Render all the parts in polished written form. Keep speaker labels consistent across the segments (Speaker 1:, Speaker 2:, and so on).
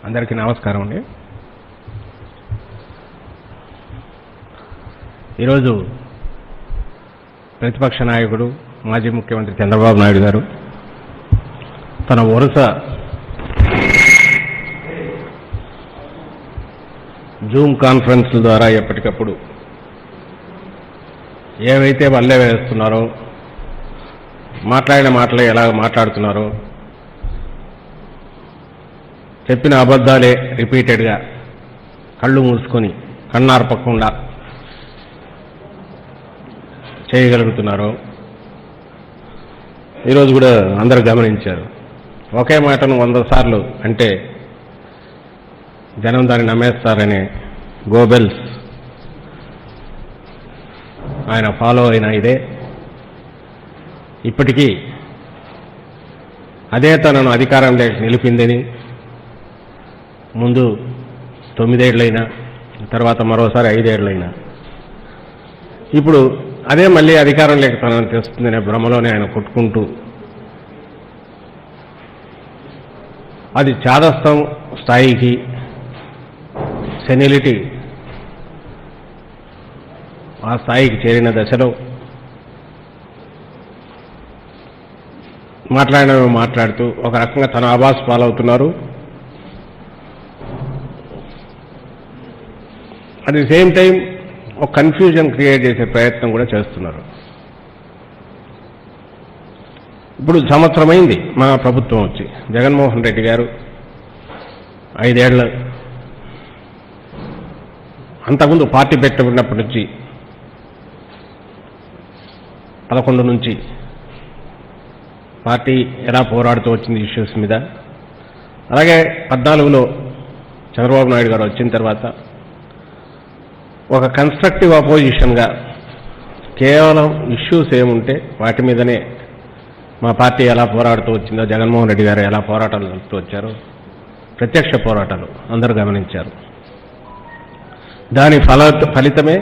Speaker 1: అందరికీ నమస్కారం అండి. ఈరోజు ప్రతిపక్ష నాయకుడు మాజీ ముఖ్యమంత్రి చంద్రబాబు నాయుడు గారు తన వరుస జూమ్ కాన్ఫరెన్స్ల ద్వారా ఎప్పటికప్పుడు ఏవైతే వల్లే వేస్తున్నారో, మాట్లాడిన మాటలు ఎలా మాట్లాడుతున్నారో, చెప్పిన అబద్ధాలే రిపీటెడ్గా కళ్ళు మూసుకొని కన్నార్పకుండా చేయగలుగుతున్నారో ఈరోజు కూడా అందరూ గమనించారు. ఒకే మాటను 100 సార్లు అంటే జనం దాన్ని నమ్మేస్తారనే గోబెల్స్ ఆయన ఫాలో అయిన ఇదే ఇప్పటికీ అదే తనను అధికారంలోకి నిలిపిందని, ముందు 9 ఏళ్లైనా తర్వాత మరోసారి 5 ఏళ్లైనా ఇప్పుడు అదే మళ్ళీ అధికారంలోకి తనను తెస్తుందనే భ్రమలోనే ఆయన కొట్టుకుంటూ అది చాదస్తం స్థాయికి, సెనిలిటీ ఆ స్థాయికి చేరిన దశలో మాట్లాడుతూ ఒక రకంగా తన ఆభాస్ పాలవుతున్నారు. అట్ ది సేమ్ టైం ఒక కన్ఫ్యూజన్ క్రియేట్ చేసే ప్రయత్నం కూడా చేస్తున్నారు. ఇప్పుడు సంవత్సరమైంది మన ప్రభుత్వం వచ్చి. జగన్మోహన్ రెడ్డి గారు 5 ఏళ్ల అంతకుముందు పార్టీ పెట్టబడినప్పటి నుంచి 11 నుంచి పార్టీ ఎలా పోరాడుతూ వచ్చింది ఇష్యూస్ మీద, అలాగే 14లో చంద్రబాబు నాయుడు గారు వచ్చిన తర్వాత ఒక కన్స్ట్రక్టివ్ అపోజిషన్గా కేవలం ఇష్యూస్ ఏముంటే వాటి మీదనే మా పార్టీ ఎలా పోరాడుతూ వచ్చిందో, జగన్మోహన్ రెడ్డి గారు ఎలా పోరాటాలు జరుపుతూ వచ్చారో ప్రత్యక్ష పోరాటాలు అందరూ గమనించారు. దాని ఫలితమే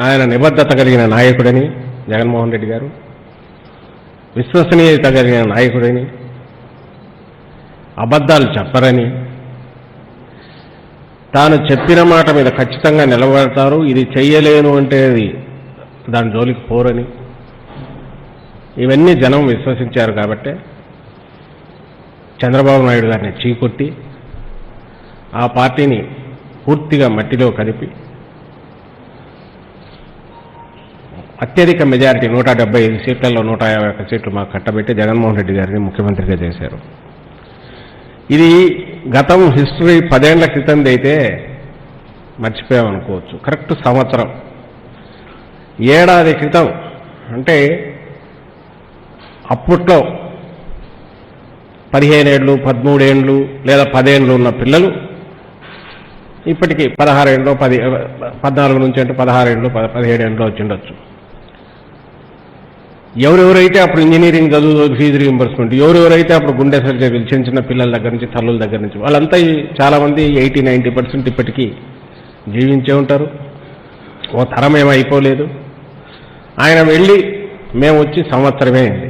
Speaker 1: ఆయన నిబద్ధత కలిగిన నాయకుడని జగన్మోహన్ రెడ్డి గారు, విశ్వసనీయత కలిగిన నాయకుడని, అబద్ధాలు చెప్పరని, తాను చెప్పిన మాట మీద ఖచ్చితంగా నిలబడతారు, ఇది చెయ్యలేను అంటే దాని జోలికి పోరని, ఇవన్నీ జనం విశ్వసించారు. కాబట్టే చంద్రబాబు నాయుడు గారిని చీకొట్టి ఆ పార్టీని పూర్తిగా మట్టిలో కలిపి అత్యధిక మెజారిటీ 175 సీట్లలో 151 సీట్లు మాకు కట్టబెట్టి జగన్మోహన్ రెడ్డి గారిని ముఖ్యమంత్రిగా చేశారు. ఇది గతం హిస్టరీ 10 ఏళ్ల క్రితంది అయితే మర్చిపోయామనుకోవచ్చు. కరెక్ట్ సంవత్సరం, ఏడాది క్రితం అంటే అప్పట్లో 15 ఏళ్ళు, 13 ఏళ్ళు లేదా 10 ఏళ్ళు ఉన్న పిల్లలు ఇప్పటికీ 16 ఏళ్ళు, 14 నుంచి అంటే 16 ఏళ్ళు, 17 ఏళ్ళు వచ్చిండొచ్చు. ఎవరెవరైతే అప్పుడు ఇంజనీరింగ్ చదువు, ఫీజు రీయింబర్స్మెంట్, ఎవరెవరైతే అప్పుడు గుండె సర్జరీలు చిన్న చిన్న పిల్లల దగ్గర నుంచి, తల్లుల దగ్గర నుంచి, వాళ్ళంతా చాలామంది 80-90% ఇప్పటికీ జీవించే ఉంటారు. ఓ తరం ఏమైపోలేదు. ఆయన వెళ్ళి మేము వచ్చి సంవత్సరమే అయింది.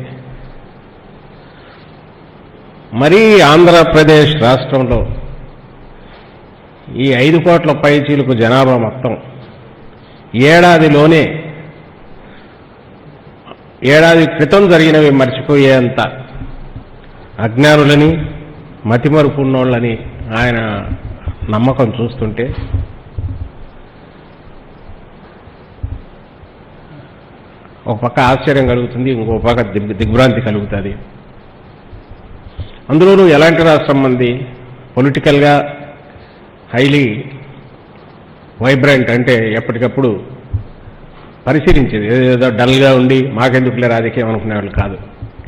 Speaker 1: మరీ ఆంధ్రప్రదేశ్ రాష్ట్రంలో ఈ 5 కోట్ల పైచీలకు జనాభా మొత్తం ఏడాది క్రితం జరిగినవి మర్చిపోయేంత అజ్ఞానులని, మతిమరుపున్నోళ్ళని ఆయన నమ్మకం చూస్తుంటే ఒక పక్క ఆశ్చర్యం కలుగుతుంది, ఇంకో పక్క దిగ్భ్రాంతి కలుగుతుంది. అందులోనూ ఎలాంటి రాష్ట్రం మంది పొలిటికల్గా హైలీ వైబ్రెంట్, అంటే ఎప్పటికప్పుడు పరిశీలించేది, ఏదో డల్గా ఉండి మాకెందుకులే రాజకీయం అనుకునేవాళ్ళు కాదు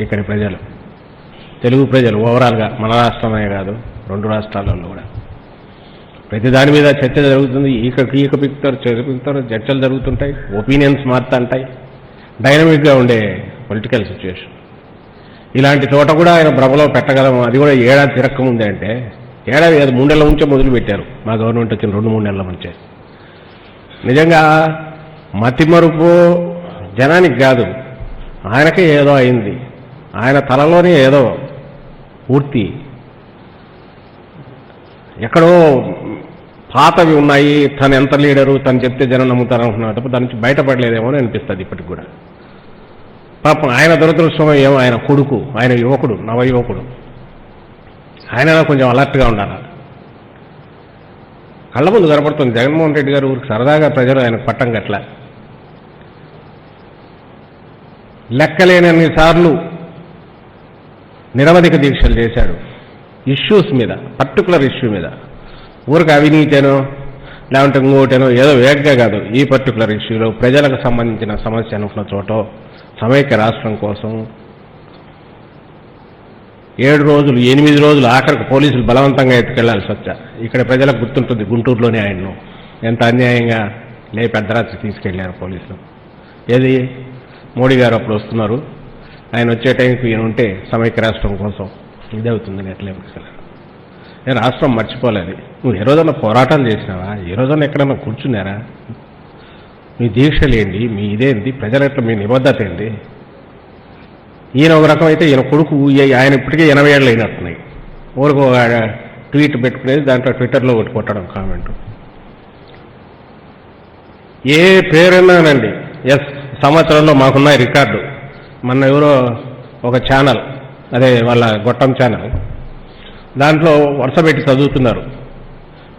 Speaker 1: ఇక్కడి ప్రజలు, తెలుగు ప్రజలు ఓవరాల్గా. మన రాష్ట్రమే కాదు, 2 రాష్ట్రాలలో కూడా ప్రతి దాని మీద చర్చ జరుగుతుంది. ఈక పిక్తారు, చర్చలు జరుగుతుంటాయి, ఒపీనియన్స్ మారుతుంటాయి, డైనమిక్గా ఉండే పొలిటికల్ సిచ్యువేషన్. ఇలాంటి చోట కూడా ఆయన భ్రమలో పెట్టగలము. అది కూడా ఏడాది తిరక్కముందే, అంటే ఏడాది 3 నెలల నుంచే మొదలుపెట్టారు మా గవర్నమెంట్ వచ్చిన 2-3 నెలల నుంచే. నిజంగా మతిమరుపు జనానికి కాదు, ఆయనకే ఏదో అయింది. ఆయన తలలోనే ఏదో పూర్తి ఎక్కడో పాతవి ఉన్నాయి, తను ఎంత లీడరు, తను చెప్తే జనం నమ్ముతారు అనుకున్నాడు తప్ప దాని నుంచి బయటపడలేదేమో అని అనిపిస్తుంది ఇప్పటికి కూడా. పాపం ఆయన దురదృష్టం ఏమో, ఆయన కొడుకు, ఆయన యువకుడు, నవ యువకుడు, ఆయన కొంచెం అలర్ట్గా ఉండాలి. కళ్ళ ముందు కనపడుతుంది జగన్మోహన్ రెడ్డి గారు ఊరికి సరదాగా ప్రజలు ఆయనకు పట్టం గట్ల లెక్కలేనన్ని సార్లు నిరవధిక దీక్షలు చేశాడు ఇష్యూస్ మీద, పర్టికులర్ ఇష్యూ మీద. ఊరికి అవినీతేనో లేకుంటే ఇంకోటేనో ఏదో వేగ్గా కాదు, ఈ పర్టికులర్ ఇష్యూలో ప్రజలకు సంబంధించిన సమస్య అనుకున్న చోట సమైక్య రాష్ట్రం కోసం 7 రోజులు 8 రోజులు ఆఖరికి పోలీసులు బలవంతంగా ఎత్తుకెళ్లాల్సి వచ్చా. ఇక్కడ ప్రజలకు గుర్తుంటుంది గుంటూరులోనే ఆయన్ను ఎంత అన్యాయంగా లేపి అర్ధరాత్రి తీసుకెళ్లారు పోలీసులు. ఏది మోడీ గారు అప్పుడు వస్తున్నారు, ఆయన వచ్చే టైంకి ఈయన ఉంటే సమైక్య రాష్ట్రం కోసం ఇదే అవుతుందని ఎట్లా తీసుకెళ్ళారు. నేను రాష్ట్రం మర్చిపోలేదు. నువ్వు ఏ రోజన్నా పోరాటాలు చేసినావా? ఏ రోజన్నా ఎక్కడన్నా కూర్చున్నారా? మీ దీక్షలు ఏంటి, మీ ఇదేంటి, ప్రజల ఎట్లా మీ నిబద్ధత ఏంటి? ఈయన ఒక రకం అయితే, ఈయన కొడుకు ఆయన ఇప్పటికే 80 ఏళ్ళు అయినట్టున్నాయి. ఊరికి ఒక ట్వీట్ పెట్టుకునేది, దాంట్లో ట్విట్టర్లో ఒకటి కొట్టడం కామెంట్. ఏ పేరున్నానండి, సంవత్సరంలో మాకున్న రికార్డు. మొన్న ఎవరో ఒక ఛానల్, అదే వాళ్ళ గొట్టం ఛానల్, దాంట్లో వరుస పెట్టి చదువుతున్నారు,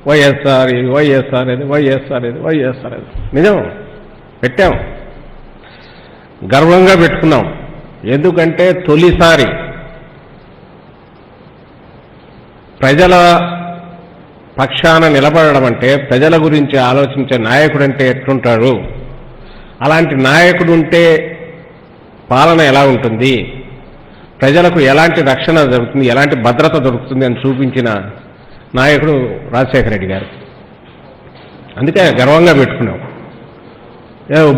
Speaker 1: వైఎస్ఆర్ ఇది, వైఎస్ఆర్ ఇది, వైఎస్ఆర్ ఇది, వైఎస్ఆర్ ఇది. నిజం పెట్టాం, గర్వంగా పెట్టుకున్నాం. ఎందుకంటే తొలిసారి ప్రజల పక్షాన నిలబడడం అంటే, ప్రజల గురించి ఆలోచించే నాయకుడు అంటే ఎట్లుంటాడు, అలాంటి నాయకుడు ఉంటే పాలన ఎలా ఉంటుంది, ప్రజలకు ఎలాంటి రక్షణ దొరుకుతుంది, ఎలాంటి భద్రత దొరుకుతుంది అని చూపించిన నాయకుడు రాజశేఖర రెడ్డి గారు. అందుకే గర్వంగా పెట్టుకున్నాం.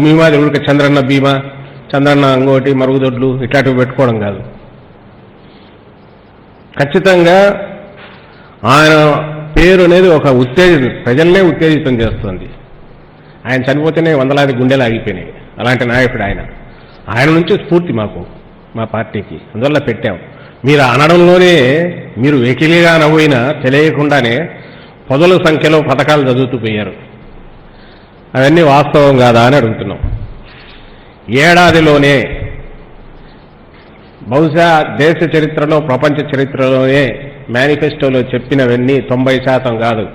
Speaker 1: బీమా దేవుడికి చంద్రన్న బీమా, చంద్రన్న అంగోటి, మరుగుదొడ్లు ఇట్లాంటివి పెట్టుకోవడం కాదు. ఖచ్చితంగా ఆయన పేరు అనేది ఒక ప్రజల్నే ఉత్తేజితం చేస్తుంది. ఆయన చనిపోతేనే వందలాది గుండెలు ఆగిపోయినాయి. అలాంటి నాయకుడు ఆయన. ఆయన నుంచి స్ఫూర్తి మాకు, మా పార్టీకి. అందువల్ల పెట్టాం. మీరు అనడంలోనే, మీరు వెకిలిగా నవ్వినా తెలియకుండానే పొదల సంఖ్యలో పథకాలు చదువుతూ పోయారు. అవన్నీ వాస్తవం కాదా అని అడుగుతున్నాం. ఏడాదిలోనే బహుశా దేశ చరిత్రలో, ప్రపంచ చరిత్రలోనే మేనిఫెస్టోలో చెప్పినవన్నీ 90% కాదు,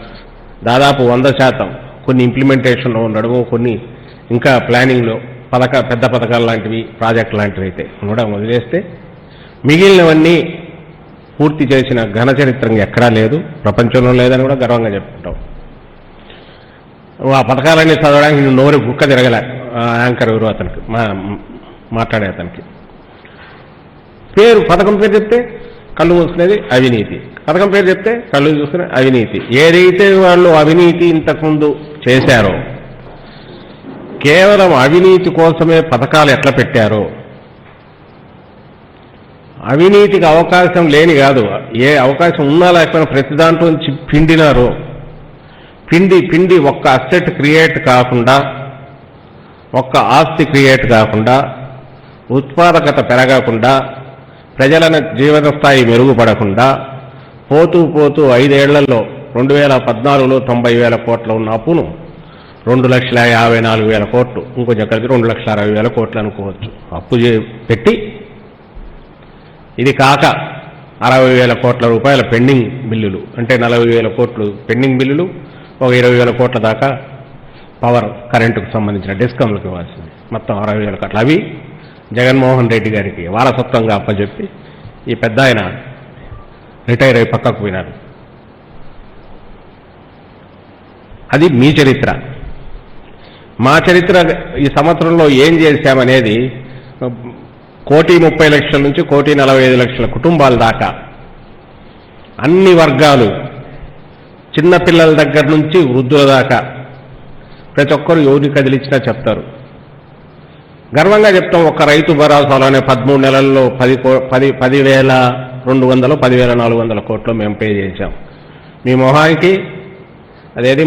Speaker 1: దాదాపు 100%. కొన్ని ఇంప్లిమెంటేషన్లో ఉండడము, కొన్ని ఇంకా ప్లానింగ్లో పెద్ద పథకాలు లాంటివి, ప్రాజెక్టు లాంటివి అయితే ఉండడం వదిలేస్తే మిగిలినవన్నీ పూర్తి చేసిన ఘన చరిత్ర ఎక్కడా లేదు, ప్రపంచంలో లేదని కూడా గర్వంగా చెప్పుకుంటాం. ఆ పథకాలన్నీ చదవడానికి నోరు గుక్క తిరగలే యాంకర్ ఎవరు అతనికి, మాట్లాడే అతనికి. పథకం పేరు చెప్తే కళ్ళు మూసుకునేది అవినీతి, పథకం పేరు చెప్తే కళ్ళు చూసుకునే అవినీతి. ఏదైతే వాళ్ళు అవినీతి ఇంతకుముందు చేశారో, కేవలం అవినీతి కోసమే పథకాలు ఎట్లా పెట్టారో, అవినీతికి అవకాశం లేని కాదు, ఏ అవకాశం ఉన్నా లేకపోయినా ప్రతి దాంట్లో నుంచి పిండినారో, పిండి ఒక్క అసెట్ క్రియేట్ కాకుండా, ఒక్క ఆస్తి క్రియేట్ కాకుండా, ఉత్పాదకత పెరగకుండా, ప్రజల జీవన స్థాయి మెరుగుపడకుండా, పోతూ 5 ఏళ్లలో 2014లో 90,000 కోట్ల ఉన్న అప్పును 2,54,000 కోట్లు, ఇంకొంచెం కలిపి 2,60,000 కోట్లు అనుకోవచ్చు అప్పు పెట్టి, ఇది కాక 60,000 కోట్ల రూపాయల పెండింగ్ బిల్లులు, అంటే 40,000 కోట్లు పెండింగ్ బిల్లులు, ఒక 20,000 కోట్ల దాకా పవర్ కరెంటుకు సంబంధించిన డిస్కమ్లకు ఇవ్వాల్సింది, మొత్తం 60,000 కోట్లు. అవి జగన్మోహన్ రెడ్డి గారికి వారసత్వంగా అప్పచెప్పి ఈ పెద్ద ఆయన రిటైర్ అయి పక్కకు పోయినారు. అది మీ చరిత్ర. మా చరిత్ర ఈ సంవత్సరంలో ఏం చేశామనేది 1,30,00,000 నుంచి 1,45,00,000 కుటుంబాల దాకా, అన్ని వర్గాలు, చిన్నపిల్లల దగ్గర నుంచి వృద్ధుల దాకా ప్రతి ఒక్కరు ఎవరిని కదిలించినా చెప్తారు. గర్వంగా చెప్తాం. ఒక్క రైతు భరోసాలోనే 13 నెలల్లో 10,200 10,400 కోట్లు మేము పే చేశాం. మీ మొహానికి అదేది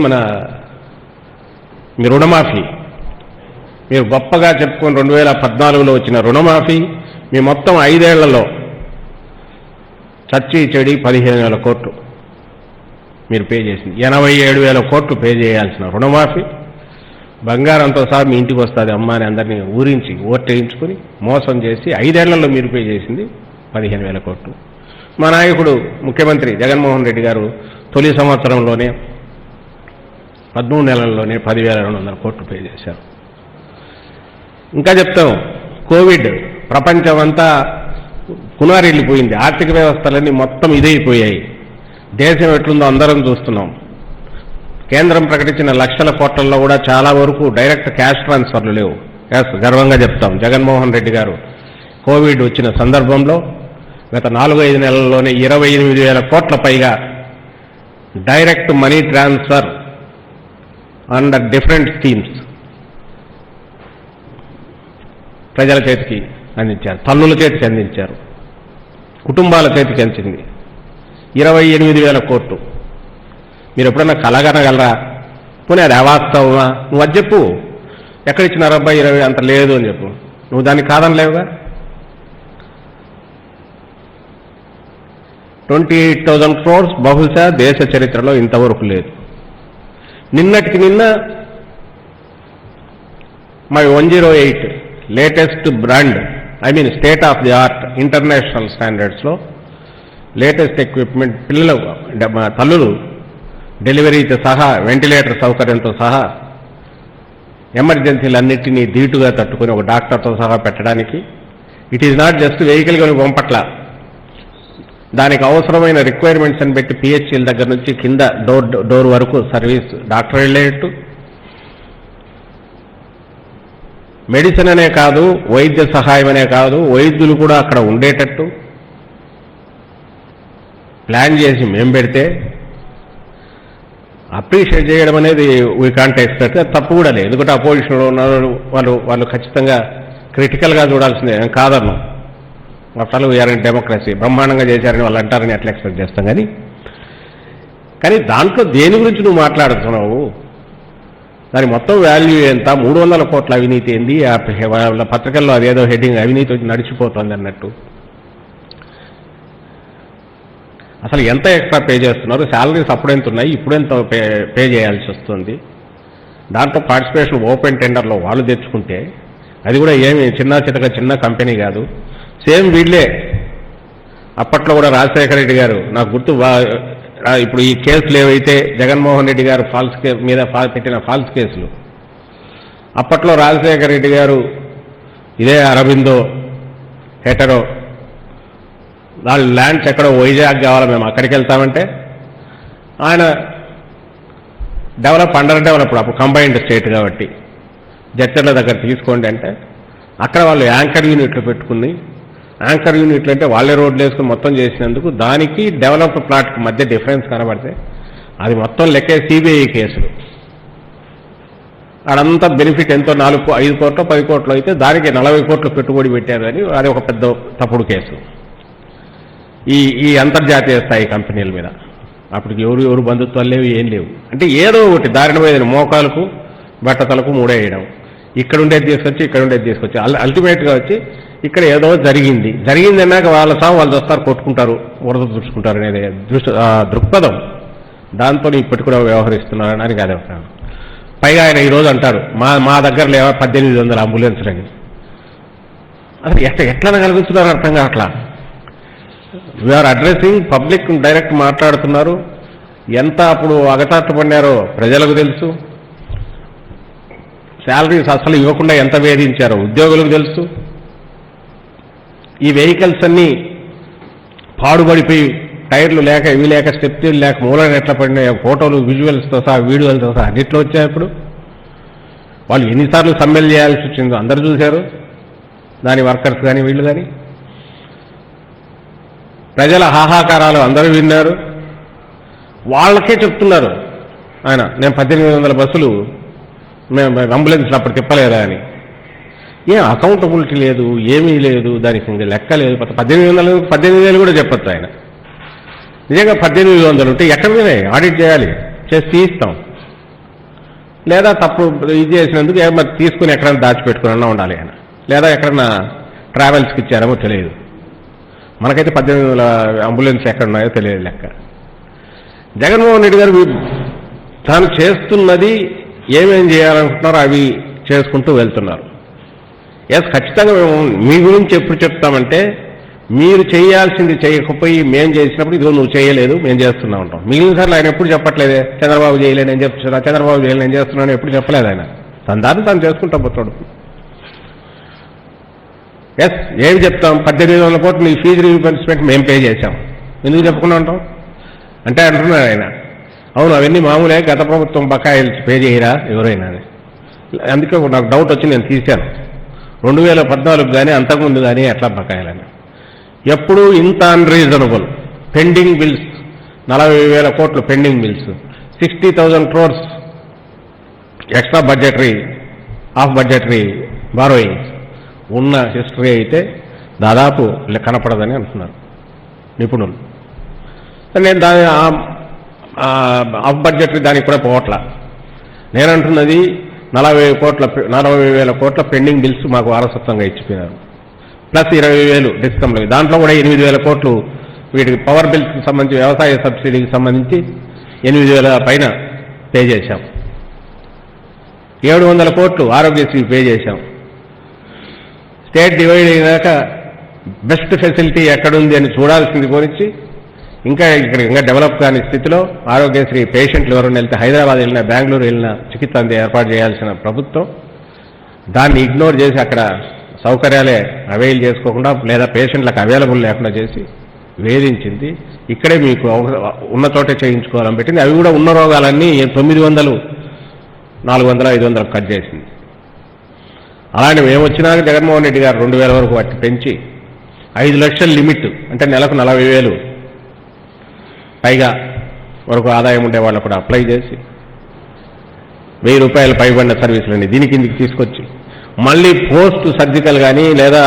Speaker 1: మీ రుణమాఫీ, మీరు గొప్పగా చెప్పుకొని 2014లో వచ్చిన రుణమాఫీ, మీ మొత్తం 5 ఏళ్లలో చచ్చి చెడి 15,000 కోట్లు మీరు పే చేసింది. 87,000 కోట్లు పే చేయాల్సిన రుణమాఫీ బంగారంతో సహా మీ ఇంటికి వస్తుంది అమ్మ అని అందరినీ ఊరించి ఓటేయించుకుని మోసం చేసి 5 ఏళ్లలో మీరు పే చేసింది 15,000 కోట్లు. మా నాయకుడు ముఖ్యమంత్రి జగన్మోహన్ రెడ్డి గారు తొలి సంవత్సరంలోనే 13 నెలల్లోనే 10,200 కోట్లు పే చేశారు. ఇంకా చెప్తాం, కోవిడ్ ప్రపంచం అంతా కునారిల్లిపోయింది, ఆర్థిక వ్యవస్థలన్నీ మొత్తం ఇదైపోయాయి. దేశం ఎట్లుందో అందరం చూస్తున్నాం. కేంద్రం ప్రకటించిన లక్షల కోట్లలో కూడా చాలా వరకు డైరెక్ట్ క్యాష్ ట్రాన్స్ఫర్లు లేవు. గర్వంగా చెప్తాం, జగన్మోహన్ రెడ్డి గారు కోవిడ్ వచ్చిన సందర్భంలో గత 4-5 నెలల్లోనే 28,000 కోట్ల పైగా direct money transfer under different schemes ప్రజల చేతికి అందించారు, తల్లుల చేతికి అందించారు, కుటుంబాల చేతికి అందించింది 28,000 కోట్లు. మీరు ఎప్పుడన్నా కలగనగలరా? పోనీ అది అవాస్తవమా? నువ్వు అది చెప్పు. ఎక్కడిచ్చినారు అబ్బాయి 20 అంత లేదు అని చెప్పు. నువ్వు దాన్ని కాదనలేవుగా. 28,000 crores బహుశా దేశ చరిత్రలో ఇంతవరకు లేదు. నిన్నటికి నిన్న my 108 latest brand, state of the art international స్టాండర్డ్స్లో లేటెస్ట్ ఎక్విప్మెంట్ పిల్లలు తల్లులు డెలివరీతో సహా వెంటిలేటర్ సౌకర్యంతో సహా ఎమర్జెన్సీలన్నింటినీ ధీటుగా తట్టుకుని ఒక డాక్టర్తో సహా పెట్టడానికి it is not just vehicle కొని పంపట్ల, దానికి అవసరమైన రిక్వైర్మెంట్స్ అని పెట్టి పిహెచ్సిల దగ్గర నుంచి కింద డోర్ వరకు సర్వీస్ డాక్టర్ వెళ్ళేటట్టు, మెడిసిన్ అనే కాదు వైద్య సహాయం అనే కాదు వైద్యులు కూడా అక్కడ ఉండేటట్టు ప్లాన్ చేసి మేము పెడితే అప్రిషియేట్ చేయడం అనేది వీ కాంట్ ఎక్స్పెక్ట్. తప్పు కూడా లేదు, ఎందుకంటే అపోజిషన్లో ఉన్న వాళ్ళు ఖచ్చితంగా క్రిటికల్గా చూడాల్సిందే, కాదన్నాం. అసలు వీఆర్ ఇన్ డెమోక్రసీ, బ్రహ్మాండంగా చేశారని వాళ్ళు అంటారని ఎట్లా ఎక్స్పెక్ట్ చేస్తాం. కానీ దాంట్లో దేని గురించి నువ్వు మాట్లాడుతున్నావు? దాని మొత్తం వాల్యూ ఎంత? 300 కోట్ల అవినీతి ఏంది? వాళ్ళ పత్రికల్లో అదేదో హెడ్డింగ్ అవినీతి వచ్చి నడిచిపోతుంది అన్నట్టు. అసలు ఎంత ఎక్స్ట్రా పే చేస్తున్నారు? శాలరీస్ అప్పుడెంత ఉన్నాయి, ఇప్పుడెంత పే చేయాల్సి వస్తుంది? దాంట్లో పార్టిసిపేషన్ ఓపెన్ టెండర్లో వాళ్ళు తెచ్చుకుంటే అది కూడా ఏమి చిన్న కంపెనీ కాదు. సేమ్ వీళ్ళే అప్పట్లో కూడా రాజశేఖర రెడ్డి గారు, నాకు గుర్తు, ఇప్పుడు ఈ కేసులు ఏవైతే జగన్మోహన్ రెడ్డి గారు మీద పెట్టిన ఫాల్స్ కేసులు, అప్పట్లో రాజశేఖర రెడ్డి గారు ఇదే అరబిందో హెటరో వాళ్ళ ల్యాండ్స్ ఎక్కడో వైజాగ్ కావాలా, మేము అక్కడికి వెళ్తామంటే ఆయన అండర్ డెవలప్డ్, అప్పుడు కంబైన్డ్ స్టేట్ కాబట్టి జడ్చర్ల దగ్గర తీసుకోండి అంటే అక్కడ వాళ్ళు యాంకర్ యూనిట్లు పెట్టుకుని, యాంకర్ యూనిట్లు అంటే వాళ్ళే రోడ్లు వేసుకుని మొత్తం చేసినందుకు దానికి డెవలప్డ్ ప్లాట్కి మధ్య డిఫరెన్స్ కనబడితే అది మొత్తం లెక్కే సిబిఐ కేసులు. అదంతా బెనిఫిట్ ఎంతో 5 కోట్లు 10 కోట్లు అయితే దానికి 40 కోట్లు పెట్టుబడి పెట్టారు అని అది ఒక పెద్ద తప్పుడు కేసు. ఈ అంతర్జాతీయ స్థాయి కంపెనీల మీద అప్పటికి ఎవరు బంధుత్వాలు లేవు, ఏం లేవు. అంటే ఏదో ఒకటి దారిన పోయేది, మోకాలకు బట్టతలకు మూడేయడం, ఇక్కడ ఉండేది తీసుకొచ్చి ఇక్కడ ఉండేది తీసుకొచ్చి అల్టిమేట్గా వచ్చి ఇక్కడ ఏదో జరిగింది అన్నాక వాళ్ళ సాగు వాళ్ళు వస్తారు, కొట్టుకుంటారు, వరద చూసుకుంటారు అనేది దృక్పథం. దాంతో ఇప్పటి కూడా వ్యవహరిస్తున్నారు అనడానికి అదే. పైగా ఆయన ఈరోజు అంటారు మా దగ్గర లేవా 1800 అంబులెన్స్లని. అసలు ఎట్లా కలుగుతున్నారు అర్థం కావట్లా. వీఆర్ అడ్రసింగ్ పబ్లిక్, డైరెక్ట్ మాట్లాడుతున్నారు. ఎంత అప్పుడు అగటాట్లు పడినారో ప్రజలకు తెలుసు, శాలరీస్ అసలు ఇవ్వకుండా ఎంత వేధించారో ఉద్యోగులకు తెలుసు. ఈ వెహికల్స్ అన్నీ పాడుబడిపోయి టైర్లు లేక ఇవి లేక స్టెప్లు లేక మూలన ఎట్లా పడినాయి, ఫోటోలు విజువల్స్తో సహా వీడియోలతో సహా అన్నిట్లో వచ్చాయి. ఇప్పుడు వాళ్ళు ఎన్నిసార్లు సమ్మెలు చేయాల్సి వచ్చిందో అందరూ చూశారు, దాని వర్కర్స్ కానీ వీళ్ళు కానీ. ప్రజల హాహాకారాలు అందరూ విన్నారు. వాళ్ళకే చెప్తున్నారు ఆయన, నేను 1800 బస్సులు మేము అంబులెన్స్లు అప్పుడు తిప్పలేదా అని. ఏం అకౌంటబిలిటీ లేదు, ఏమీ లేదు, దానికి ఇంకా లెక్క లేదు. 18,000 కూడా చెప్పొచ్చు ఆయన. నిజంగా 1800 ఉంటే ఎక్కడ ఆడిట్ చేయాలి, చేసి తీస్తాం. లేదా తప్పు ఇది చేసినందుకు మరి తీసుకుని ఎక్కడైనా దాచిపెట్టుకున్నా ఉండాలి ఆయన, లేదా ఎక్కడన్నా ట్రావెల్స్కి ఇచ్చారేమో తెలియదు. మనకైతే 1800 అంబులెన్స్ ఎక్కడ ఉన్నాయో తెలియదు లెక్క. జగన్మోహన్ రెడ్డి గారు తాను చేస్తున్నది ఏమేం చేయాలనుకుంటున్నారో అవి చేసుకుంటూ వెళ్తున్నారు. ఖచ్చితంగా మేము మీ గురించి ఎప్పుడు చెప్తామంటే, మీరు చేయాల్సింది చేయకపోయి మేము చేసినప్పుడు ఇదిగో నువ్వు చేయలేదు మేము చేస్తున్నా ఉంటాం. మిగిలిన సార్లు ఆయన ఎప్పుడు చెప్పట్లేదే, చంద్రబాబు చేయలేదు నేను చెప్తున్నా, చంద్రబాబు చేయలేదు నేను చేస్తున్నాను ఎప్పుడు చెప్పలేదు ఆయన. తన దాన్ని తాను చేసుకుంటా పోతాడు. ఏమి చెప్తాం, 1800 కోట్లు నీ ఫీజు రీఇంబర్స్మెంట్ మేము పే చేశాం, ఎందుకు చెప్పుకున్నా ఉంటాం అంటే అంటున్నాడు ఆయన. అవును అవన్నీ మామూలే, గత ప్రభుత్వం బకాయిలు పే చేయరా ఎవరైనా అని. అందుకే నాకు డౌట్ వచ్చి నేను తీశాను. 2014 కానీ అంతకుముందు కానీ ఎట్లా బకాయిలని. ఎప్పుడు ఇంత అన్రీజనబుల్ పెండింగ్ బిల్స్, 40,000 కోట్లు pending bills, 60,000 crores extra budgetary of budgetary borrowings ఉన్న హిస్టరీ అయితే దాదాపు కనపడదని అంటున్నారు నిపుణులు. నేను దాని ఆఫ్ బడ్జెటరీ దానికి కూడా పోవట్లా. నేనంటున్నది 40,000 కోట్ల పెండింగ్ బిల్స్ మాకు వారసత్వంగా ఇచ్చిపోయినారు, ప్లస్ 20,000 డిస్కమ్లు. దాంట్లో కూడా 8,000 కోట్లు వీటికి పవర్ బిల్స్కి సంబంధించి వ్యవసాయ సబ్సిడీకి సంబంధించి 8,000 పైన పే చేశాం. 700 కోట్లు ఆరోగ్యశ్రీ పే చేశాం. స్టేట్ డివైడ్ అయినాక బెస్ట్ ఫెసిలిటీ ఎక్కడుంది అని చూడాల్సింది పోనిచ్చి ఇంకా డెవలప్ కాని స్థితిలో ఆరోగ్యశ్రీ పేషెంట్లు ఎవరైనా వెళ్తే హైదరాబాద్ వెళ్ళినా బెంగళూరు వెళ్ళినా చికిత్స ఏర్పాటు చేయాల్సిన ప్రభుత్వం దాన్ని ఇగ్నోర్ చేసి అక్కడ సౌకర్యాలే అవైల్ చేసుకోకుండా లేదా పేషెంట్లకు అవైలబుల్ లేకుండా చేసి వేధించింది. ఇక్కడే మీకు ఉన్న చోటే చేయించుకోవాలని పెట్టింది. అవి కూడా ఉన్న రోగాలన్నీ 900, 400, 500 కట్ చేసింది. అలాంటి మేము వచ్చినాక జగన్మోహన్ రెడ్డి గారు 2,000 వరకు వాటి పెంచి 5 లక్షల లిమిట్ అంటే నెలకు 40,000 పైగా వరకు ఆదాయం ఉండే వాళ్ళు కూడా అప్లై చేసి 1,000 రూపాయలు పైబడిన సర్వీసులని దీని కిందికి తీసుకొచ్చి మళ్ళీ పోస్ట్ సర్జికల్ కానీ లేదా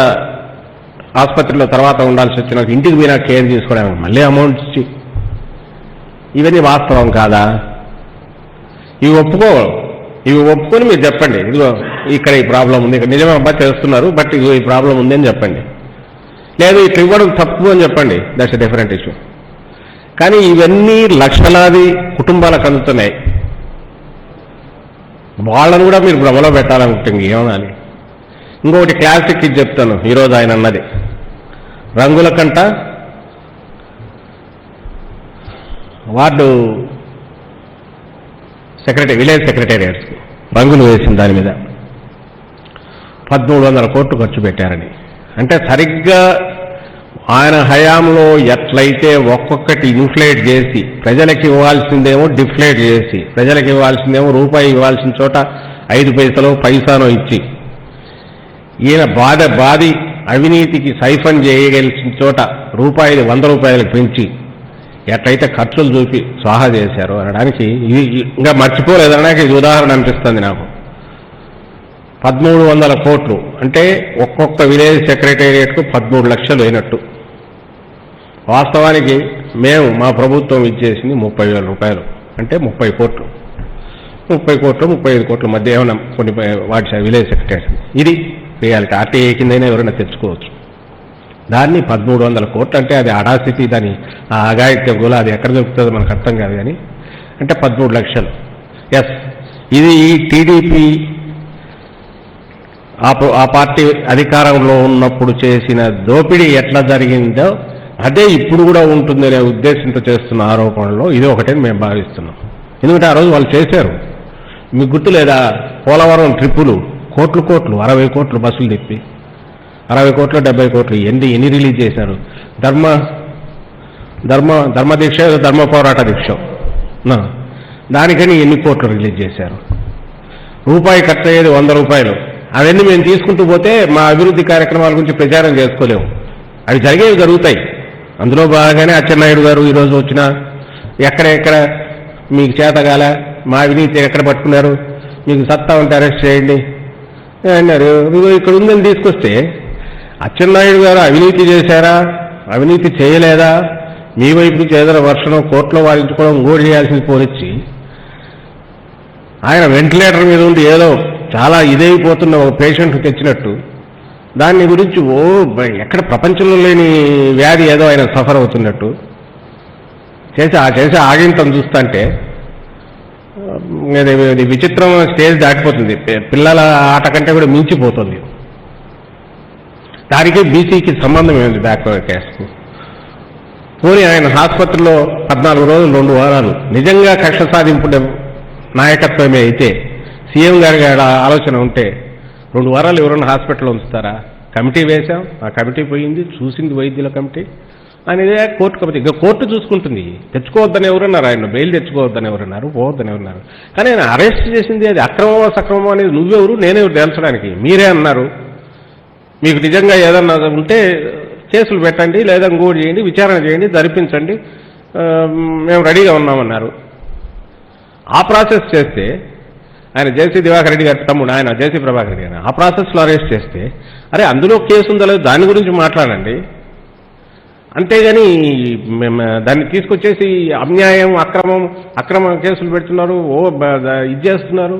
Speaker 1: ఆసుపత్రిలో తర్వాత ఉండాల్సి వచ్చిన ఇంటికి పోయినా కేర్ తీసుకోవడానికి మళ్ళీ అమౌంట్ ఇచ్చి, ఇవన్నీ వాస్తవం కాదా? ఇవి ఒప్పుకొని మీరు చెప్పండి, ఇదిగో ఇక్కడ ఈ ప్రాబ్లం ఉంది, ఇక్కడ నిజమే అబ్బా చేస్తున్నారు బట్ ఇదిగో ఈ ప్రాబ్లం ఉంది అని చెప్పండి. లేదు ఇట్లా ఇవ్వడం తప్పు అని చెప్పండి, దట్స్ ఎ డిఫరెంట్ ఇష్యూ. కానీ ఇవన్నీ లక్షలాది కుటుంబాలకు అందుతున్నాయి. వాళ్ళను కూడా మీరు భ్రమలో పెట్టాలనుకుంటుంది ఏమనాలి. ఇంకొకటి క్లాసిక్ ఇది చెప్తాను. ఈరోజు ఆయన అన్నది రంగుల కంట వార్డు విలేజ్ సెక్రటేరియట్స్కి రంగులు వేసిన దాని మీద 1,300 కోట్లు ఖర్చు పెట్టారని. అంటే సరిగ్గా ఆయన హయాంలో ఎట్లయితే ఒక్కొక్కటి ఇన్ఫ్లేట్ చేసి ప్రజలకు ఇవ్వాల్సిందేమో డిఫ్లేట్ చేసి, ప్రజలకు ఇవ్వాల్సిందేమో రూపాయి ఇవ్వాల్సిన చోట 5 పైసలో పైసానో ఇచ్చి, ఈయన బాది అవినీతికి సైఫన్ చేయగలిసిన చోట రూపాయలు 100 రూపాయలకు పెంచి ఎట్లయితే ఖర్చులు చూపి స్వాహా చేశారు అనడానికి ఇది ఇంకా మర్చిపోలేదనడానికి ఇది ఉదాహరణ అనిపిస్తుంది నాకు. 1,300 కోట్లు అంటే ఒక్కొక్క విలేజ్ సెక్రటేరియట్కు 13 లక్షలు అయినట్టు. వాస్తవానికి మేము మా ప్రభుత్వం ఇచ్చేసింది 30,000 రూపాయలు అంటే 30 కోట్లు, 35 కోట్ల మధ్య ఏమైనా కొన్ని వాటి విలేజ్ సెక్రటరీ. ఇది రియాలిటీ. ఆర్టీఐ కిందైనా ఎవరైనా తెచ్చుకోవచ్చు. దాన్ని 1,300 కోట్లు అంటే అది అడాసిటీ, దాని ఆ అఘాయిత్య గోల అది ఎక్కడ దొరుకుతుందో మనకు అర్థం కాదు. కానీ అంటే 13 లక్షలు. ఇది ఈ టీడీపీ ఆ పార్టీ అధికారంలో ఉన్నప్పుడు చేసిన దోపిడీ ఎట్లా జరిగిందో అదే ఇప్పుడు కూడా ఉంటుందనే ఉద్దేశంతో చేస్తున్న ఆరోపణలో ఇది ఒకటే మేము భావిస్తున్నాం. ఎందుకంటే ఆ రోజు వాళ్ళు చేశారు. మీకు గుర్తు లేదా? పోలవరం ట్రిప్పులు కోట్లు 60 కోట్లు బస్సులు తిప్పి 60 కోట్లు 70 కోట్లు ఎన్ని రిలీజ్ చేశారు? ధర్మ దీక్ష ధర్మ పోరాట దీక్ష దానికని ఎన్ని కోట్లు రిలీజ్ చేశారు? రూపాయి ఖర్చు అయ్యేది 100 రూపాయలు. అవన్నీ మేము తీసుకుంటూ పోతే మా అభివృద్ధి కార్యక్రమాల గురించి ప్రచారం చేసుకోలేము. అవి జరుగుతాయి. అందులో బాగానే అచ్చెన్నాయుడు గారు ఈరోజు వచ్చినా ఎక్కడ మీకు చేతగాల మా అవినీతి ఎక్కడ పట్టుకున్నారు, మీకు సత్తా ఉంటే అరెస్ట్ చేయండి అన్నారు. ఇక్కడ ఉందని తీసుకొస్తే అచ్చెన్నాయుడు గారు అవినీతి చేశారా, అవినీతి చేయలేదా, మీ వైపు నుంచి ఏదైనా వర్షం కోర్టులో వారించుకోవడం ఇంకోటి చేయాల్సింది పోనిచ్చి ఆయన వెంటిలేటర్ మీద ఉండి ఏదో చాలా ఇదైపోతున్న ఒక పేషెంట్ తెచ్చినట్టు దాని గురించి ఎక్కడ ప్రపంచంలో లేని వ్యాధి ఏదో ఆయన సఫర్ అవుతున్నట్టు చేసి ఆగింతం చూస్తుంటే ఇది విచిత్రం స్టేజ్ దాటిపోతుంది. పిల్లల ఆట కంటే కూడా మించిపోతుంది. దానికి బీసీకి సంబంధం ఏమిటి బ్యాక్వర్డ్ క్యాస్ట్కు? పోనీ ఆయన ఆసుపత్రిలో 14 రోజులు 2 వారాలు నిజంగా కక్ష సాధింపు నాయకత్వమే అయితే, సీఎం గారి ఆలోచన ఉంటే 2 వారాలు ఎవరైనా హాస్పిటల్లో ఉంచుతారా? కమిటీ వేశాం, ఆ కమిటీ పోయింది, చూసింది వైద్యుల కమిటీ అనేది కోర్టు కమిటీ. ఇంకా కోర్టు చూసుకుంటుంది. తెచ్చుకోవద్దని ఎవరన్నారు? ఆయన బెయిల్ తెచ్చుకోవద్దని ఎవరన్నారు? పోవద్దని ఎవరన్నారు? కానీ ఆయన అరెస్ట్ చేసింది అది అక్రమమో సక్రమమో అనేది నువ్వెవరు నేనెవరు తేల్చడానికి? మీరే అన్నారు. మీకు నిజంగా ఏదన్నా ఉంటే కేసులు పెట్టండి, లేదా ఇంకోటి చేయండి, విచారణ చేయండి, జరిపించండి, మేము రెడీగా ఉన్నామన్నారు. ఆ ప్రాసెస్ చేస్తే ఆయన జేసీ దివాకర్ రెడ్డి గారి తమ్ముడు, ఆయన జేసీ ప్రభాకర్ రెడ్డి గారు ఆ ప్రాసెస్లో అరెస్ట్ చేస్తే, అరే అందులో కేసు ఉందో లేదో దాని గురించి మాట్లాడండి. అంతేగాని దాన్ని తీసుకొచ్చేసి అన్యాయం, అక్రమ కేసులు పెడుతున్నారు, ఇది చేస్తున్నారు,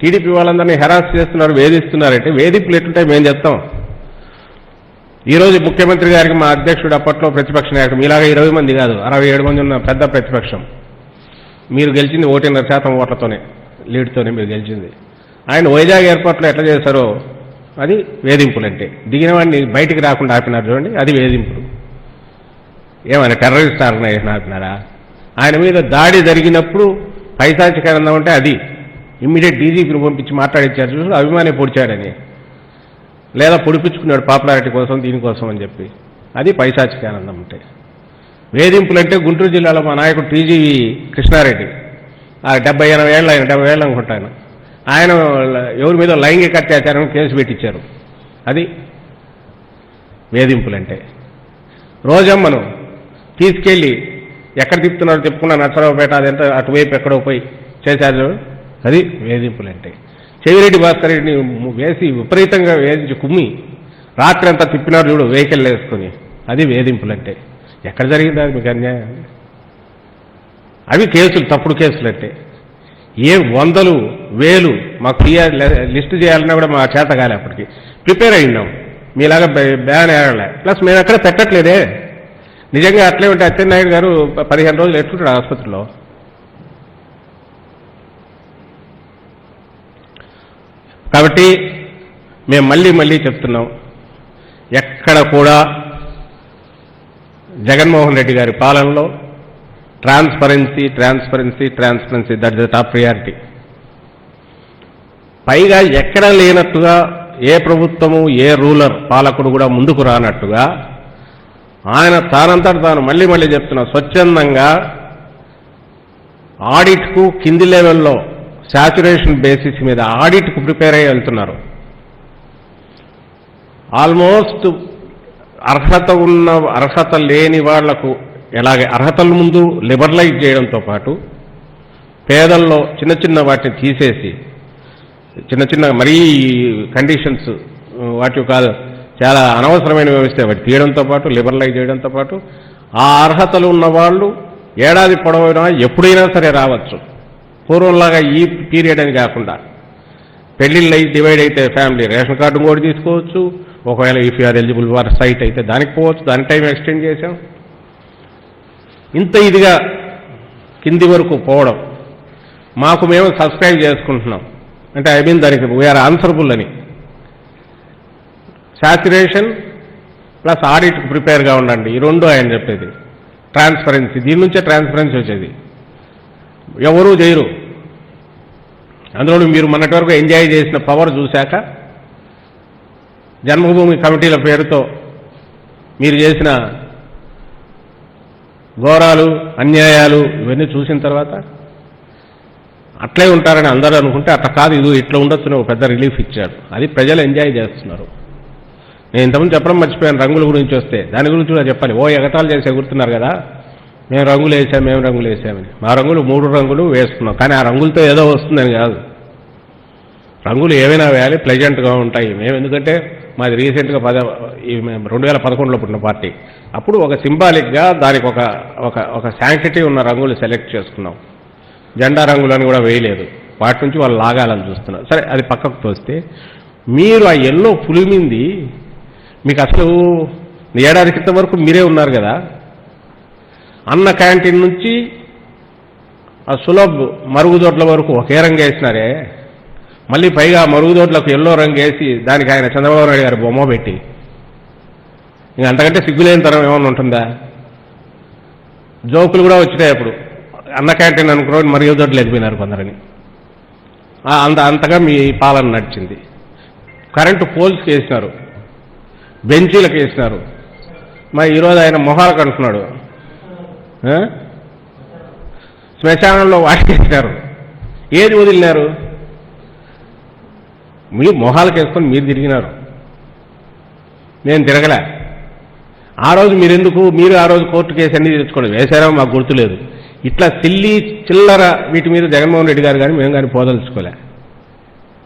Speaker 1: టీడీపీ వాళ్ళందరినీ హెరాస్ చేస్తున్నారు, వేధిస్తున్నారంటే వేధింపులు ఎట్లుంటాయి మేము చెప్తాం. ఈరోజు ముఖ్యమంత్రి గారికి మా అధ్యక్షుడు అప్పట్లో ప్రతిపక్ష నాయకుడు మీలాగా 20 మంది కాదు 67 మంది ఉన్న పెద్ద ప్రతిపక్షం. మీరు గెలిచింది 1.5% ఓట్లతోనే, లీడ్తోనే మీరు గెలిచింది. ఆయన వైజాగ్ ఎయిర్పోర్ట్లో ఎట్లా చేశారో అది వేధింపులంటే. దిగిన వాడిని బయటికి రాకుండా ఆపినారు చూడండి, అది వేధింపులు. ఏమైనా టెర్రరిస్ట్ ఆర్గనైజేషన్ ఆపినారా? ఆయన మీద దాడి జరిగినప్పుడు పైశాచికానందం అంటే అది ఇమ్మీడియట్ డీజీపీని పంపించి మాట్లాడించారు చూసి అభిమాని పొడిచాడని, లేదా పొడిపించుకున్నాడు పాపులారిటీ కోసం దీనికోసం అని చెప్పి, అది పైశాచికానందం అంటే. వేధింపులంటే గుంటూరు జిల్లాలో మా నాయకుడు టీజీవి కృష్ణారెడ్డి, 70-80 ఏళ్ళు, ఆయన 70 ఏళ్ళు అనుకుంటాను, ఆయన ఎవరి మీద లైంగిక అత్యాచారం కేసు పెట్టించారు. అది వేధింపులంటే. రోజమ్మను తీసుకెళ్ళి ఎక్కడ తిప్పుతున్నారో తిప్పుకున్న నర్సరావుపేట అదంతా అటువైపు ఎక్కడో పోయి చేశారు, అది వేధింపులంటే. చెవిరెడ్డి భాస్కర్ రెడ్డిని వేసి విపరీతంగా వేధించి కుమ్మి రాత్రి అంతా తిప్పినారు చూడు వెహికల్ వేసుకొని, అది వేధింపులంటే. ఎక్కడ జరిగింది అది మీకు అన్యాయం? అవి కేసులు, తప్పుడు కేసులు అంటే. ఏ 100, 1000 మాకు లిస్టు చేయాలన్నా కూడా మా చేత కాలే. అప్పటికి ప్రిపేర్ అయినాం, మీలాగా బ్యాన్ ఏడలే. ప్లస్ మేము ఎక్కడ పెట్టట్లేదే. నిజంగా అట్లే ఉంటే అచ్చెన్నాయుడు గారు 15 రోజులు ఎట్లుంటాడు ఆసుపత్రిలో? కాబట్టి మేము మళ్ళీ చెప్తున్నాం, ఎక్కడ కూడా జగన్మోహన్ రెడ్డి గారి పాలనలో transparency that is the top priority. పైగా ఎక్కడ లేనట్టుగా ఏ ప్రభుత్వము, ఏ రూలర్ పాలకుడు కూడా ముందుకు రానట్టుగా ఆయన తానంతట తాను మళ్ళీ చెప్తున్నా, స్వచ్ఛందంగా ఆడిట్కు కింది లెవెల్లో శాచురేషన్ బేసిస్ మీద ఆడిట్కు ప్రిపేర్ అయ్యి వెళ్తున్నారు. ఆల్మోస్ట్ అర్హత లేని వాళ్లకు ఎలాగే అర్హతల ముందు లిబరలైజ్ చేయడంతో పాటు పేదల్లో చిన్న వాటిని తీసేసి, చిన్న మరీ కండిషన్స్ వాటి కాదు, చాలా అనవసరమైన వ్యవస్థ వాటి తీయడంతో పాటు, లిబరలైజ్ చేయడంతో పాటు, ఆ అర్హతలు ఉన్న వాళ్ళు ఏడాది పొడవైనా ఎప్పుడైనా సరే రావచ్చు. పూర్వంలాగా ఈ పీరియడ్ అని కాకుండా పెళ్లిళ్ళు అయి డివైడ్ అయితే ఫ్యామిలీ రేషన్ కార్డు కూడా తీసుకోవచ్చు. ఒకవేళ if you're eligible for site అయితే దానికి పోవచ్చు, దాని టైం ఎక్స్టెండ్ చేశాం. ఇంత ఇదిగా కింది వరకు పోవడం మాకు మేము సబ్స్క్రైబ్ చేసుకుంటున్నాం అంటే ఐ మీన్ దానికి వీఆర్ ఆన్సరబుల్ అని. శాచురేషన్ ప్లస్ ఆడిట్కి ప్రిపేర్గా ఉండండి, ఈ రెండు ఆయన చెప్పేది. ట్రాన్స్పరెన్సీ, దీని నుంచే ట్రాన్స్పరెన్సీ వచ్చేది. ఎవరూ చేయరు. అందులో మీరు మొన్నటి వరకు ఎంజాయ్ చేసిన పవర్ చూశాక జన్మభూమి కమిటీల పేరుతో మీరు చేసిన ఘోరాలు, అన్యాయాలు ఇవన్నీ చూసిన తర్వాత అట్లే ఉంటారని అందరూ అనుకుంటే అట్లా కాదు, ఇది ఇట్లా ఉండొచ్చుని ఒక పెద్ద రిలీఫ్ ఇచ్చాడు. అది ప్రజలు ఎంజాయ్ చేస్తున్నారు. నేను ఇంతకుముందు చెప్పడం మర్చిపోయాను, రంగుల గురించి వస్తే దాని గురించి కూడా చెప్పాలి. ఎగతాళి చేసే గుర్తున్నారు కదా, మేము రంగులు వేసామని. మా రంగులు 3 రంగులు వేసుకున్నాం, కానీ ఆ రంగులతో ఏదో వస్తుందని కాదు. రంగులు ఏవైనా వేయాలి, ప్లెజెంట్గా ఉంటాయి. మేము ఎందుకంటే మాది రీసెంట్గా 2011లో పుట్టిన పార్టీ. అప్పుడు ఒక సింబాలిక్గా దానికి ఒక శాంక్టిటీ ఉన్న రంగులు సెలెక్ట్ చేసుకున్నాం. జెండా రంగులని కూడా వేయలేదు, వాటి నుంచి వాళ్ళు లాగాలని చూస్తున్నారు. సరే, అది పక్కకు తోస్తే మీరు ఆ ఎల్లో పులిమింది మీకు అసలు ఏడాది క్రితం వరకు మీరే ఉన్నారు కదా, అన్న క్యాంటీన్ నుంచి ఆ సులభ్ మరుగుదొడ్ల వరకు ఒకే రంగు వేసినారే, మళ్ళీ పైగా మరుగుదొడ్లకు ఎల్లో రంగు వేసి దానికి ఆయన చంద్రబాబు నాయుడు గారి బొమ్మ పెట్టి, ఇంక అంతకంటే సిగ్గులేని తరం ఏమన్నా ఉంటుందా? జోకులు కూడా వచ్చినాయి అప్పుడు, అన్న క్యాంటీన్ అనుకుని మరుగుదొడ్లు వెళ్ళిపోయినారు కొందరని. అంతగా మీ పాలన నడిచింది. కరెంటు పోల్స్కి వేసినారు, బెంచీలకు వేసినారు. మరి ఈరోజు ఆయన మొహాలకు అంటున్నాడు, శ్మశానంలో వాటికేసినారు. ఏది వదిలినారు? మీ మొహాలకు వేసుకొని మీరు తిరిగినారు, నేను తిరగలే. ఆ రోజు మీరు ఆ రోజు కోర్టు కేసు అన్ని తెచ్చుకోండి, వేశారో మాకు గుర్తులేదు. ఇట్లా చిల్లర వీటి మీద జగన్మోహన్ రెడ్డి గారు కానీ మేము కానీ పోదలుచుకోలే.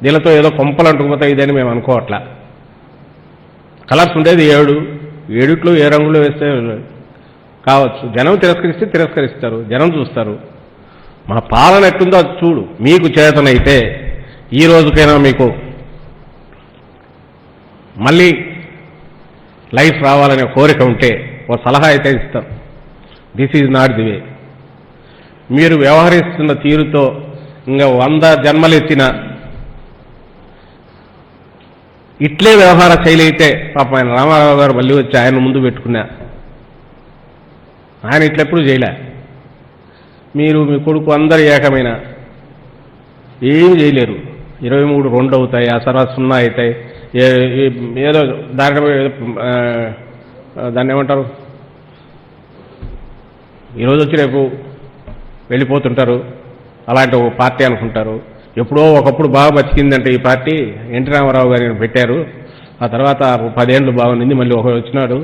Speaker 1: దీనితో ఏదో కొంపలు అంటుకుపోతాయి ఇదని మేము అనుకోవట్లా. కలర్స్ ఉండేది 7 ఏ రంగులో వేస్తే కావచ్చు. జనం తిరస్కరిస్తే తిరస్కరిస్తారు, జనం చూస్తారు. మా పాలన ఎట్టుందో అది చూడు. మీకు చేతనైతే ఈ రోజుకైనా మీకు మళ్ళీ లైఫ్ రావాలనే కోరిక ఉంటే ఓ సలహా అయితే ఇస్తాం. This is not the way. మీరు వ్యవహరిస్తున్న తీరుతో ఇంకా 100 జన్మలెత్తిన ఇట్లే వ్యవహార శైలి అయితే పాపం ఆయన రామారావు గారు మళ్ళీ వచ్చి ఆయన ముందు పెట్టుకున్నా. ఆయన ఇట్లెప్పుడు చేయలే. మీరు మీ కొడుకు అందరు ఏకమైన ఏం చేయలేరు. 23 2 అవుతాయి, ఆ తర్వాత 0 అవుతాయి. ఏదో దాన్ని ఏమంటారు, ఈరోజు వచ్చి రేపు వెళ్ళిపోతుంటారు. అలాంటి ఒక పార్టీ అనుకుంటారు. ఎప్పుడో ఒకప్పుడు బాగా బతికిందంటే ఈ పార్టీ ఎన్టీ రామారావు గారిని పెట్టారు. ఆ తర్వాత 10 ఏళ్ళు బాగుంది. మళ్ళీ ఒకరు వచ్చినాడు,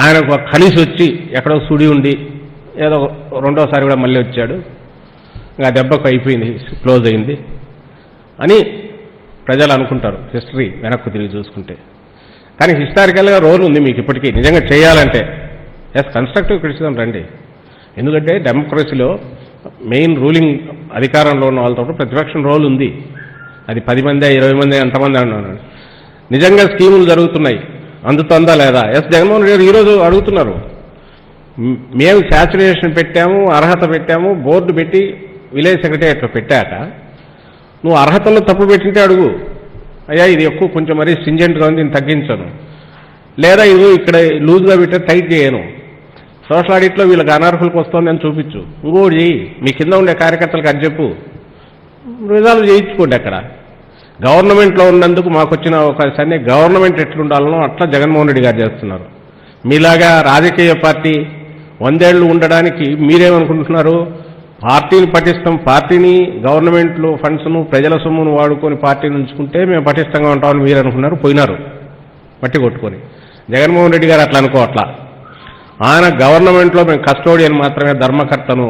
Speaker 1: ఆయనకు కలిసి వచ్చి ఎక్కడో సుడి ఉండి ఏదో రెండోసారి కూడా మళ్ళీ వచ్చాడు. ఇంకా దెబ్బకు అయిపోయింది, క్లోజ్ అయింది అని ప్రజలు అనుకుంటారు హిస్టరీ వెనక్కు తిరిగి చూసుకుంటే. కానీ హిస్టారికల్గా రోల్ ఉంది మీకు ఇప్పటికీ. నిజంగా చేయాలంటే కన్స్ట్రక్టివ్ క్రిటిసిజం రండి. ఎందుకంటే డెమోక్రసీలో మెయిన్ రూలింగ్ అధికారంలో ఉన్న వాళ్ళతో ప్రతిపక్షం రోల్ ఉంది. అది 10 మంది 20 మంది ఎంతమంది అన్నారు. నిజంగా స్కీములు జరుగుతున్నాయి, అందుతుందా లేదా? జగన్మోహన్ రెడ్డి గారు ఈరోజు అడుగుతున్నారు. మేము శాచురేషన్ పెట్టాము, అర్హత పెట్టాము, బోర్డు పెట్టి విలేజ్ సెక్రటరియట్లో పెట్టాక నువ్వు అర్హతల్లో తప్పు పెట్టింటే అడుగు, అయ్యా ఇది ఎక్కువ కొంచెం మరీ స్ట్రింజెంట్గా ఉంది, దీన్ని తగ్గించను, లేదా ఇది ఇక్కడ లూజ్గా పెట్టే టైట్ చేయను, సోషల్ ఆడిట్లో వీళ్ళకి అనర్హులకు వస్తుందని చూపించు, ఇంకోటి చేయి, మీ కింద ఉండే కార్యకర్తలకు అది చెప్పు, రిజాల్వ్ చేయించుకోండి. అక్కడ గవర్నమెంట్లో ఉన్నందుకు మాకు వచ్చిన అవకాశాన్ని గవర్నమెంట్ ఎట్లుండాలనో అట్లా జగన్మోహన్ రెడ్డి గారు చేస్తున్నారు. మీలాగా రాజకీయ పార్టీ 100 ఏళ్ళు ఉండడానికి మీరేమనుకుంటున్నారు? పార్టీని పటిష్టం, పార్టీని గవర్నమెంట్లో ఫండ్స్ను ప్రజల సొమ్మును వాడుకొని పార్టీని ఉంచుకుంటే మేము పటిష్టంగా ఉంటామని మీరు అనుకున్నారు, పోయినారు పట్టి కొట్టుకొని. జగన్మోహన్ రెడ్డి గారు అట్లా అనుకోవట్లా. ఆయన గవర్నమెంట్లో మేము కస్టోడియన్ మాత్రమే, ధర్మకర్తను,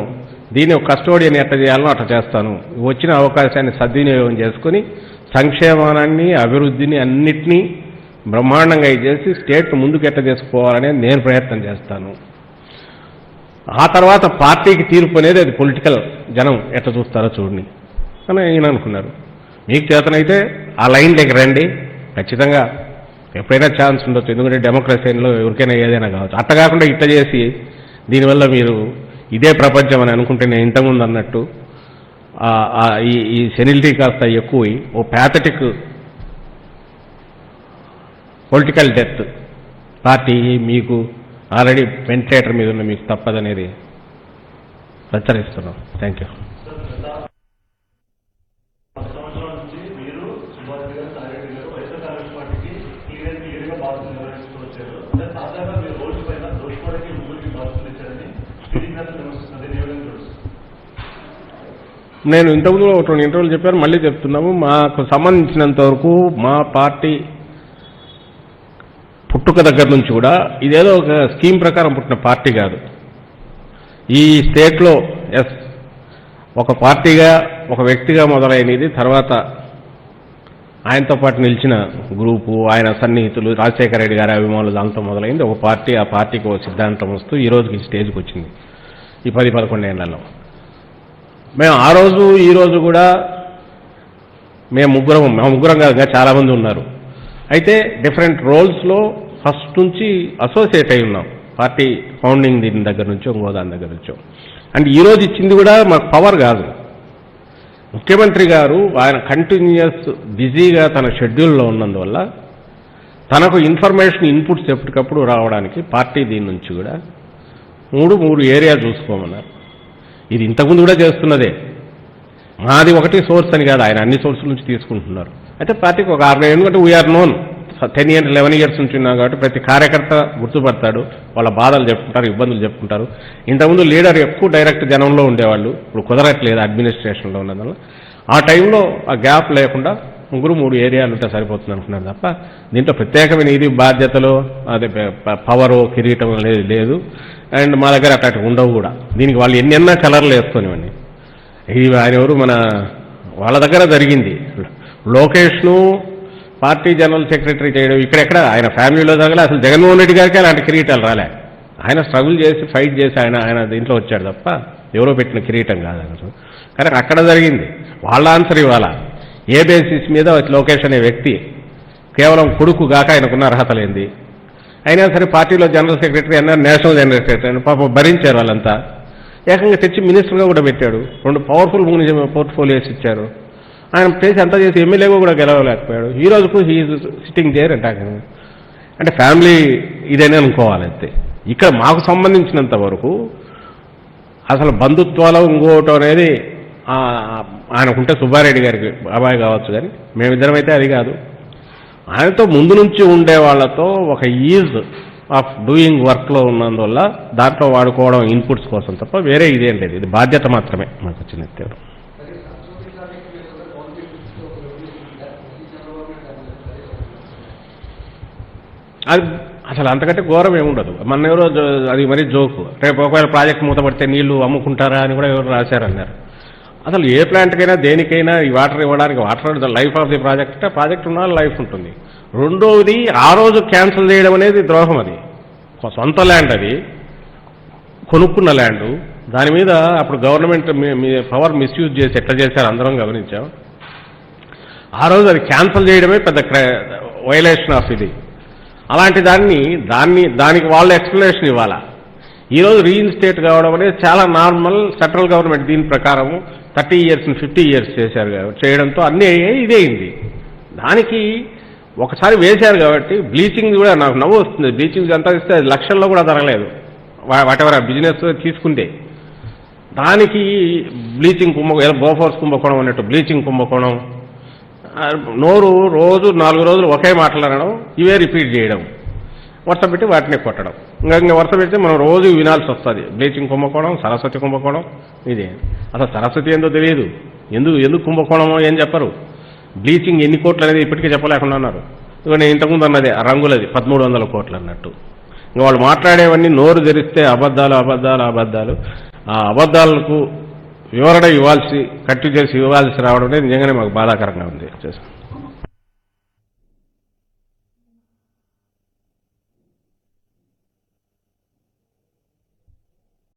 Speaker 1: దీన్ని ఒక కస్టోడియన్ ఎట్లా చేయాలనో అట్లా చేస్తాను, వచ్చిన అవకాశాన్ని సద్వినియోగం చేసుకుని సంక్షేమాన్ని అభివృద్ధిని అన్నిటినీ బ్రహ్మాండంగా చేసి స్టేట్ ముందుకు ఎట్లా చేసుకుపోవాలనే నేను ప్రయత్నం చేస్తాను. ఆ తర్వాత పార్టీకి తీర్పు అనేది అది పొలిటికల్, జనం ఎట్లా చూస్తారో చూడండి అని ఈయన అనుకున్నారు. మీకు చేతనైతే ఆ లైన్లోకి రండి, ఖచ్చితంగా ఎప్పుడైనా ఛాన్స్ ఉండొచ్చు. ఎందుకంటే డెమోక్రసీలో ఎవరికైనా ఏదైనా కావచ్చు. అట్ట కాకుండా ఇట్లా చేసి దీనివల్ల మీరు ఇదే ప్రపంచం అని అనుకుంటే నేను ఇంతకుముందు అన్నట్టు ఈ సెనిలిటీ కాస్త ఎక్కువ ఓ ప్యాథటిక్ పొలిటికల్ డెత్ పార్టీ మీకు ఆల్రెడీ వెంటిలేటర్ మీద ఉన్న మీకు తప్పదనేది హెచ్చరిస్తున్నాం. Thank you. నేను ఇంతకుముందు ఒక 2 ఇంటర్వ్యూలు చెప్పాను, మళ్ళీ చెప్తున్నాము. మాకు సంబంధించినంత వరకు మా పార్టీ పుట్టుక దగ్గర నుంచి కూడా ఇదేదో ఒక స్కీమ్ ప్రకారం పుట్టిన పార్టీ కాదు. ఈ స్టేట్లో ఒక పార్టీగా ఒక వ్యక్తిగా మొదలైనది, తర్వాత ఆయనతో పాటు నిలిచిన గ్రూపు, ఆయన సన్నిహితులు, రాజశేఖర రెడ్డి గారి అభిమానులు, దాంతో మొదలైంది ఒక పార్టీ. ఆ పార్టీకి ఒక సిద్ధాంతం వస్తూ ఈ రోజుకి ఈ స్టేజ్కి వచ్చింది. ఈ 10-11 ఏళ్లలో మేము ఆ రోజు ఈ రోజు కూడా మా ముగ్గురం కాదు, చాలామంది ఉన్నారు. అయితే డిఫరెంట్ రోల్స్లో ఫస్ట్ నుంచి అసోసియేట్ అయి ఉన్నాం పార్టీ ఫౌండింగ్ దీని దగ్గర నుంచో ఇంకో దాని దగ్గర నుంచో. అండ్ ఈరోజు ఇచ్చింది కూడా మాకు పవర్ కాదు. ముఖ్యమంత్రి గారు ఆయన కంటిన్యూస్ బిజీగా తన షెడ్యూల్లో ఉన్నందువల్ల తనకు ఇన్ఫర్మేషన్ ఇన్పుట్స్ ఎప్పటికప్పుడు రావడానికి పార్టీ దీని నుంచి కూడా మూడు ఏరియా చూసుకోమన్నారు. ఇది ఇంతకుముందు కూడా చేస్తున్నదే. మాది ఒకటి సోర్స్ అని కాదు, ఆయన అన్ని సోర్సుల నుంచి తీసుకుంటున్నారు. అయితే పార్టీకి ఒక 6 ఎందుకంటే వీఆర్ నోన్ 10 years 11 years నుంచి ఉన్నాం కాబట్టి ప్రతి కార్యకర్త గుర్తుపడతాడు, వాళ్ళ బాధలు చెప్పుకుంటారు, ఇబ్బందులు చెప్పుకుంటారు. ఇంతకుముందు లీడర్ ఎక్కువ డైరెక్ట్ జనంలో ఉండేవాళ్ళు, ఇప్పుడు కుదరట్లేదు అడ్మినిస్ట్రేషన్లో ఉన్నదానివల్ల. ఆ టైంలో ఆ గ్యాప్ లేకుండా 3 ఏరియాలు ఉంటే సరిపోతుంది అనుకున్నారు తప్ప దీంట్లో ప్రత్యేకమైన ఇది బాధ్యతలు అదే పవరు కిరీటం అనేది లేదు. అండ్ మా దగ్గర అట్లాంటివి ఉండవు కూడా. దీనికి వాళ్ళు ఎన్నెన్నా కలర్లు వేసుకునేవాడిని. ఇది ఆయన ఎవరు మన వాళ్ళ దగ్గర జరిగింది. లోకేష్ను పార్టీ జనరల్ సెక్రటరీ చేయడం ఇక్కడెక్కడ ఆయన ఫ్యామిలీలో జరగలే. అసలు జగన్మోహన్ రెడ్డి గారికి అలాంటి కిరీటాలు రాలే. ఆయన స్ట్రగుల్ చేసి ఫైట్ చేసి ఆయన దీంట్లో వచ్చాడు తప్ప ఎవరో పెట్టిన కిరీటం కాదు. కానీ అక్కడ జరిగింది. వాళ్ళ ఆన్సర్ ఇవ్వాల. ఏ బేసిస్ మీద లోకేష్ అనే వ్యక్తి కేవలం కొడుకు గాక ఆయనకున్న అర్హత లేనిది. అయినా సరే పార్టీలో జనరల్ సెక్రటరీ అన్నారు, నేషనల్ జనరల్ సెక్రటరీ అని పాపం భరించారు వాళ్ళంతా. ఏకంగా తెచ్చి మినిస్టర్గా కూడా పెట్టాడు. 2 పవర్ఫుల్ పోర్ట్ఫోలియోస్ ఇచ్చారు. ఆయన చేసి అంతా చేసి ఎమ్మెల్యేగా కూడా గెలవలేకపోయాడు. ఈ రోజుకు హీఈ్ సిట్టింగ్ దేర్ అంటే ఫ్యామిలీ ఇదేనే అనుకోవాలి. అయితే ఇక్కడ మాకు సంబంధించినంత వరకు అసలు బంధుత్వాలు ఇంకోటం అనేది ఆయనకుంటే సుబ్బారెడ్డి గారికి బాబాయ్ కావచ్చు, కానీ మేమిద్దరం అయితే అది కాదు. ఆయనతో ముందు నుంచి ఉండే వాళ్ళతో ఒక ఈజ్ ఆఫ్ డూయింగ్ వర్క్లో ఉన్నందువల్ల దాంట్లో వాడుకోవడం ఇన్పుట్స్ కోసం తప్ప వేరే ఇదేం లేదు. ఇది బాధ్యత మాత్రమే మాకు వచ్చిన ఎత్తారు. అది అసలు అంతకంటే ఘోరం ఏముండదు. మన ఎవరో అది మరీ జోకు, రేపు ఒకవేళ ప్రాజెక్ట్ మూతపడితే నీళ్లు అమ్ముకుంటారా అని కూడా ఎవరు రాశారన్నారు. అసలు ఏ ప్లాంట్కైనా దేనికైనా ఈ వాటర్ ఇవ్వడానికి water life of the project, project ఉన్న లైఫ్ ఉంటుంది. రెండోది ఆ రోజు క్యాన్సిల్ చేయడం అనేది ద్రోహం. అది సొంత ల్యాండ్, అది కొనుక్కున్న ల్యాండు. దాని మీద అప్పుడు గవర్నమెంట్ పవర్ మిస్యూజ్ చేసి ఎట్లా చేశారు అందరం గమనించాం. ఆ రోజు అది క్యాన్సిల్ చేయడమే పెద్ద వైలేషన్ ఆఫ్ ఇది. అలాంటి దానికి వాళ్ళు ఎక్స్ప్లెనేషన్ ఇవ్వాలా. ఈరోజు రీఇన్స్టేట్ కావడం అనేది చాలా నార్మల్. సెంట్రల్ గవర్నమెంట్ దీని ప్రకారం 30 years 50 years చేశారు కాబట్టి చేయడంతో అన్నీ ఇదే అయింది. దానికి ఒకసారి వేశారు కాబట్టి బ్లీచింగ్ కూడా నాకు నవ్వు వస్తుంది. బ్లీచింగ్ అంతా ఇస్తే అది లక్షల్లో కూడా జరగలేదు. వాటెవర్ ఆ బిజినెస్ తీసుకుంటే దానికి బ్లీచింగ్ కుంభకోణం, బోఫోర్స్ కుంభకోణం అన్నట్టు బ్లీచింగ్ కుంభకోణం. నోరు రోజు 4 రోజులు ఒకే మాట్లాడడం, ఇవే రిపీట్ చేయడం, వరుస పెట్టి వాటిని కొట్టడం. ఇంకా వరుస పెడితే మనం రోజు వినాల్సి వస్తుంది. బ్లీచింగ్ కుంభకోణం, సరస్వతి కుంభకోణం. ఇదే అసలు సరస్వతి ఏందో తెలియదు, ఎందుకు కుంభకోణమో ఏం చెప్పరు. బ్లీచింగ్ ఎన్ని కోట్లు అనేది ఇప్పటికీ చెప్పలేకుండా ఉన్నారు. ఇక నేను ఇంతకుముందు అన్నదే ఆ రంగులది 1300 కోట్లు అన్నట్టు. ఇంకా వాళ్ళు మాట్లాడేవన్నీ నోరు తెరిస్తే అబద్ధాలు. ఆ అబద్ధాలకు వివరణ కట్టు చేసి ఇవ్వాల్సి రావడం అనేది నిజంగానే మాకు బాధాకరంగా ఉంది.